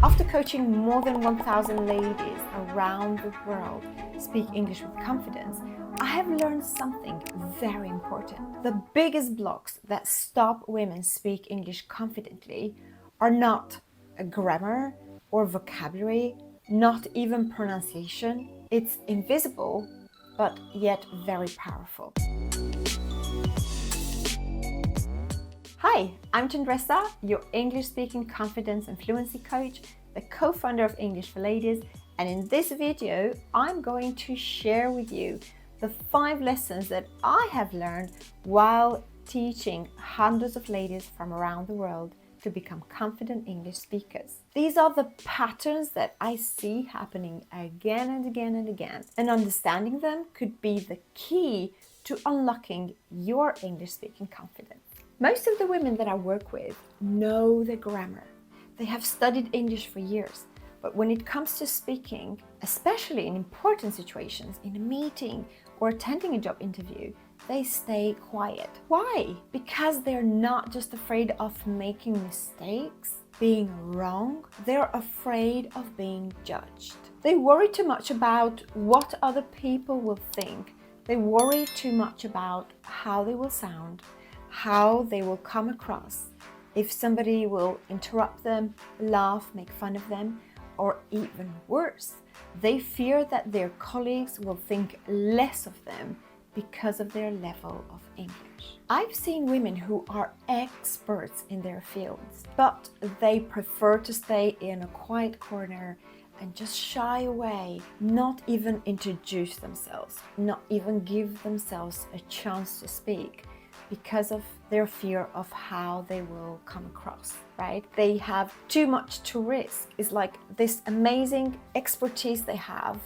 After coaching more than 1,000 ladies around the world speak English with confidence, I have learned something very important. The biggest blocks that stop women speak English confidently are not grammar or vocabulary, not even pronunciation. It's invisible, but yet very powerful. Hi, I'm Chandresa, your English-speaking confidence and fluency coach, the co-founder of English for Ladies, and in this video, I'm going to share with you the 5 lessons that I have learned while teaching hundreds of ladies from around the world to become confident English speakers. These are the patterns that I see happening again and again and again, and understanding them could be the key to unlocking your English-speaking confidence. Most of the women that I work with know the grammar. They have studied English for years, but when it comes to speaking, especially in important situations, in a meeting or attending a job interview, they stay quiet. Why? Because they're not just afraid of making mistakes, being wrong, they're afraid of being judged. They worry too much about what other people will think. They worry too much about how they will sound, how they will come across, if somebody will interrupt them, laugh, make fun of them, or even worse, they fear that their colleagues will think less of them because of their level of English. I've seen women who are experts in their fields, but they prefer to stay in a quiet corner and just shy away, not even introduce themselves, not even give themselves a chance to speak, because of their fear of how they will come across, right? They have too much to risk. It's like this amazing expertise they have,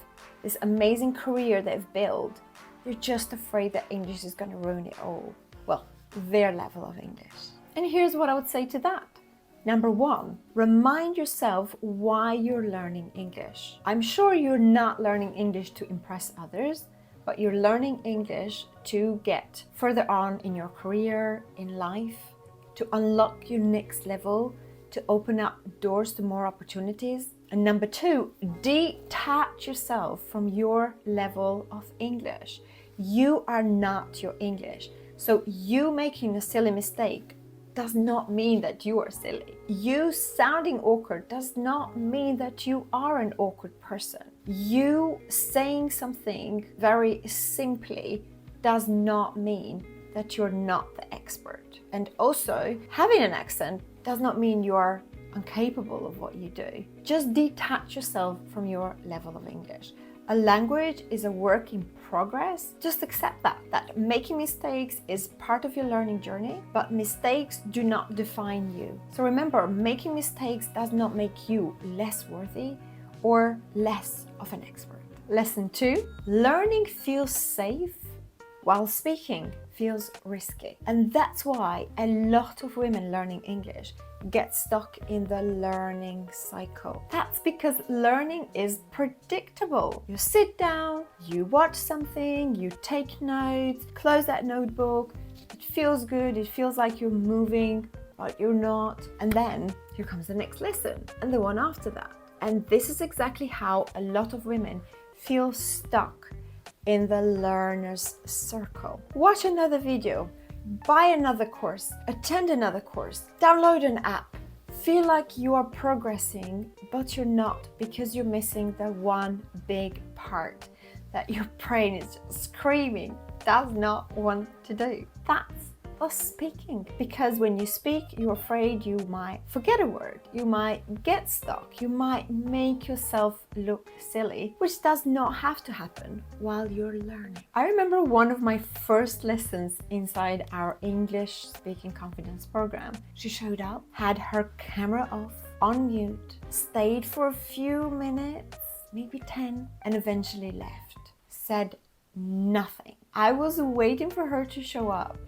this amazing career they've built. They're just afraid that English is going to ruin it all. Well, their level of English. And here's what I would say to that. Number 1, remind yourself why you're learning English. I'm sure you're not learning English to impress others, but you're learning English to get further on in your career, in life, to unlock your next level, to open up doors to more opportunities. And number 2, detach yourself from your level of English. You are not your English. So you making a silly mistake does not mean that you are silly. You sounding awkward does not mean that you are an awkward person. You saying something very simply does not mean that you're not the expert. And also, having an accent does not mean you are incapable of what you do. Just detach yourself from your level of English. A language is a work in progress. Just accept that making mistakes is part of your learning journey, but mistakes do not define you. So remember, making mistakes does not make you less worthy or less of an expert. Lesson 2, learning feels safe while speaking feels risky. And that's why a lot of women learning English get stuck in the learning cycle. That's because learning is predictable. You sit down, you watch something, you take notes, close that notebook, it feels good, it feels like you're moving, but you're not. And then here comes the next lesson and the one after that. And this is exactly how a lot of women feel stuck in the learner's circle. Watch another video, buy another course, attend another course, download an app. Feel like you are progressing, but you're not, because you're missing the one big part that your brain is just screaming, does not want to do. That's us speaking. Because when you speak, you're afraid you might forget a word, you might get stuck, you might make yourself look silly, which does not have to happen while you're learning. I remember one of my first lessons inside our English speaking confidence program. She showed up, had her camera off, on mute, stayed for a few minutes, maybe 10, and eventually left. Said nothing. I was waiting for her to show up.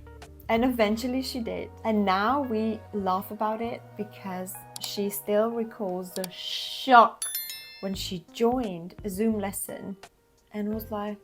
And eventually she did. And now we laugh about it because she still recalls the shock when she joined a Zoom lesson and was like,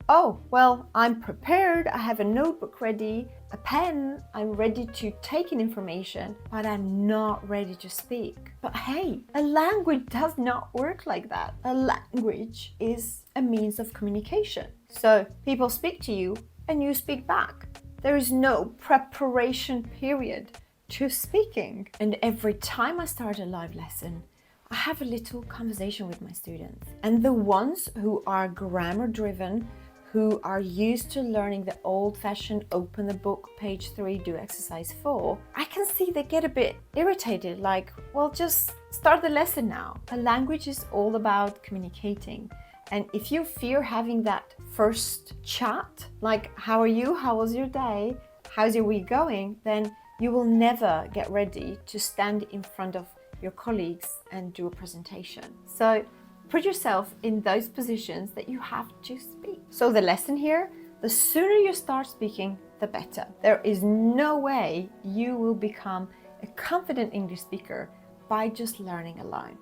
Oh, well, I'm prepared, I have a notebook ready, a pen, I'm ready to take in information, but I'm not ready to speak. But hey, a language does not work like that. A language is a means of communication. So people speak to you and you speak back. There is no preparation period to speaking. And every time I start a live lesson, I have a little conversation with my students. And the ones who are grammar driven, who are used to learning the old-fashioned open the book, page 3, do exercise 4, I can see they get a bit irritated, like, well, just start the lesson now. A language is all about communicating. And if you fear having that first chat, like, how are you? How was your day? How's your week going? Then you will never get ready to stand in front of your colleagues and do a presentation. So put yourself in those positions that you have to speak. So the lesson here, the sooner you start speaking, the better. There is no way you will become a confident English speaker by just learning alone.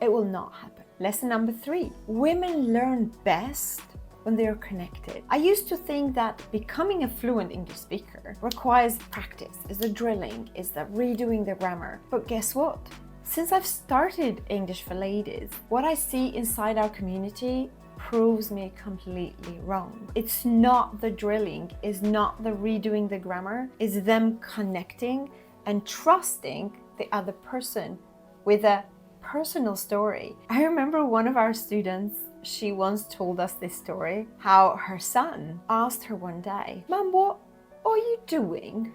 It will not happen. Lesson number 3, women learn best when they are connected. I used to think that becoming a fluent English speaker requires practice, is the drilling, is the redoing the grammar. But guess what? Since I've started English for Ladies, what I see inside our community proves me completely wrong. It's not the drilling, it's not the redoing the grammar, it's them connecting and trusting the other person with a personal story. I remember one of our students, she once told us this story, how her son asked her one day, "Mom, what are you doing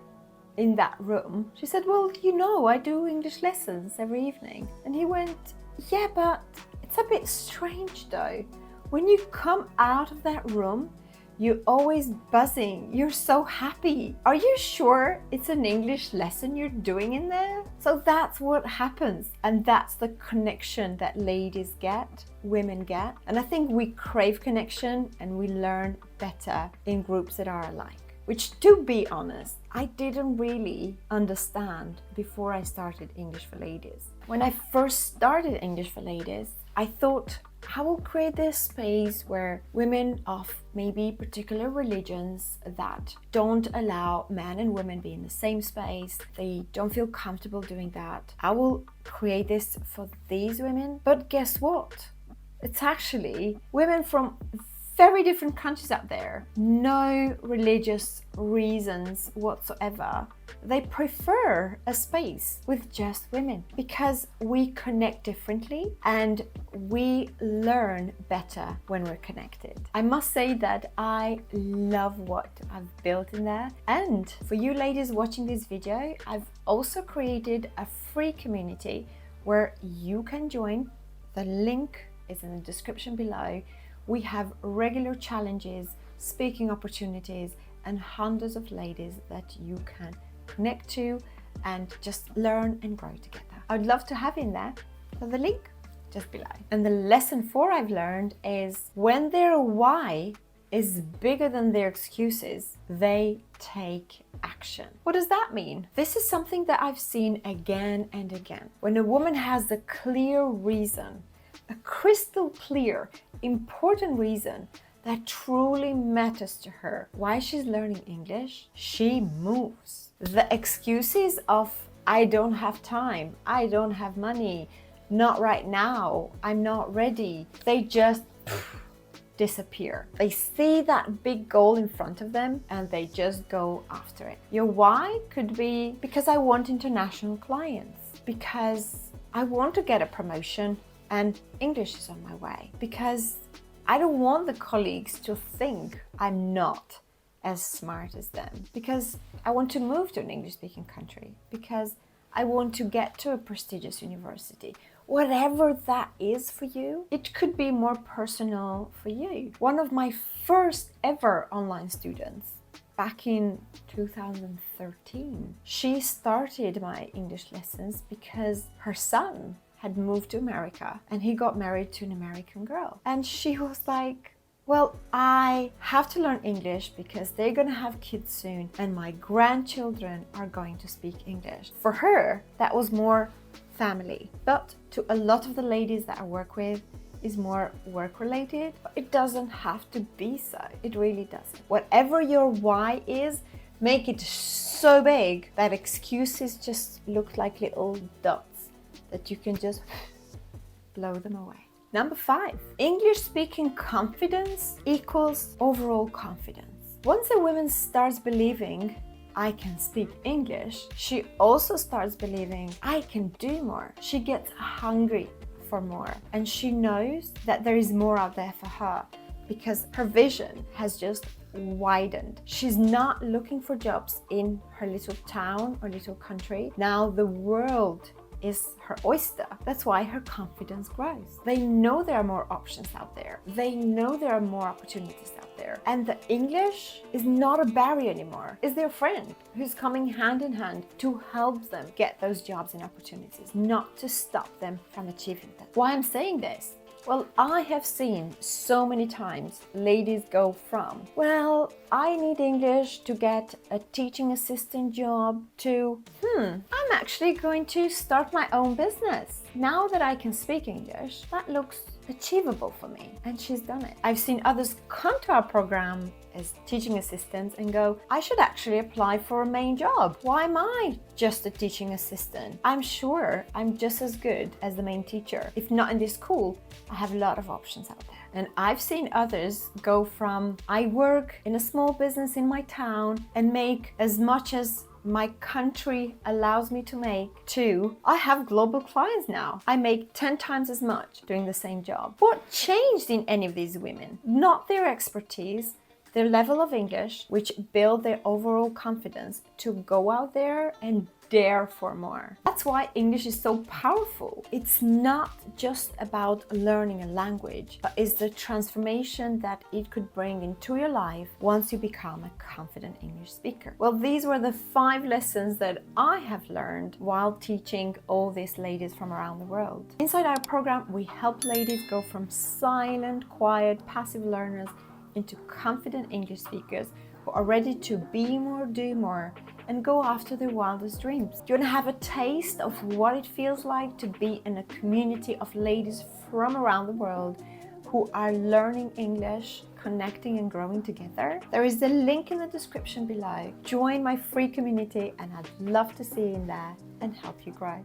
in that room?" She said, "Well, you know, I do English lessons every evening." And he went, "Yeah, but it's a bit strange though. When you come out of that room, you're always buzzing. You're so happy. Are you sure it's an English lesson you're doing in there?" So that's what happens. And that's the connection that ladies get, women get. And I think we crave connection and we learn better in groups that are alike. Which, to be honest, I didn't really understand before I started English for Ladies. When I first started English for Ladies, I thought, I will create this space where women of maybe particular religions that don't allow men and women be in the same space, they don't feel comfortable doing that. I will create this for these women. But guess what? It's actually women from very different countries out there, no religious reasons whatsoever. They prefer a space with just women because we connect differently and we learn better when we're connected. I must say that I love what I've built in there. And for you ladies watching this video, I've also created a free community where you can join. The link is in the description below. We have regular challenges, speaking opportunities, and hundreds of ladies that you can connect to and just learn and grow together. I'd love to have you in there. So the link just below. And the lesson 4 I've learned is when their why is bigger than their excuses, they take action. What does that mean? This is something that I've seen again and again. When a woman has a clear reason, a crystal clear, important reason that truly matters to her why she's learning English, she moves. The excuses of I don't have time, I don't have money, not right now, I'm not ready, they just disappear. They see that big goal in front of them and they just go after it. Your why could be because I want international clients, because I want to get a promotion and English is on my way, because I don't want the colleagues to think I'm not as smart as them, because I want to move to an English-speaking country, because I want to get to a prestigious university. Whatever that is for you, it could be more personal for you. One of my first ever online students, back in 2013, she started my English lessons because her son had moved to America and he got married to an American girl. And she was like, well, I have to learn English because they're gonna have kids soon and my grandchildren are going to speak English. For her, that was more family. But to a lot of the ladies that I work with, is more work-related, but it doesn't have to be so. It really doesn't. Whatever your why is, make it so big that excuses just look like little dots that you can just blow them away. Number 5, English speaking confidence equals overall confidence. Once a woman starts believing I can speak English, she also starts believing I can do more. She gets hungry for more, and she knows that there is more out there for her because her vision has just widened. She's not looking for jobs in her little town or little country. Now the world is her oyster. That's why her confidence grows. They know there are more options out there. They know there are more opportunities out there. And the English is not a barrier anymore. It's their friend who's coming hand in hand to help them get those jobs and opportunities, not to stop them from achieving them. Why I'm saying this? Well, I have seen so many times ladies go from, well, I need English to get a teaching assistant job to, I'm actually going to start my own business. Now that I can speak English, that looks achievable for me. And she's done it. I've seen others come to our program as teaching assistants and go, I should actually apply for a main job. Why am I just a teaching assistant? I'm sure I'm just as good as the main teacher. If not in this school, I have a lot of options out there. And I've seen others go from, I work in a small business in my town and make as much as my country allows me to make, to I have global clients now. I make 10 times as much doing the same job. What changed in any of these women? Not their expertise, their level of English, which build their overall confidence to go out there and dare for more. That's why English is so powerful. It's not just about learning a language, but it's the transformation that it could bring into your life once you become a confident English speaker. Well, these were the 5 lessons that I have learned while teaching all these ladies from around the world. Inside our program, we help ladies go from silent, quiet, passive learners into confident English speakers who are ready to be more, do more, and go after their wildest dreams. Do you want to have a taste of what it feels like to be in a community of ladies from around the world who are learning English, connecting and growing together? There is a link in the description below. Join my free community and I'd love to see you in there and help you grow.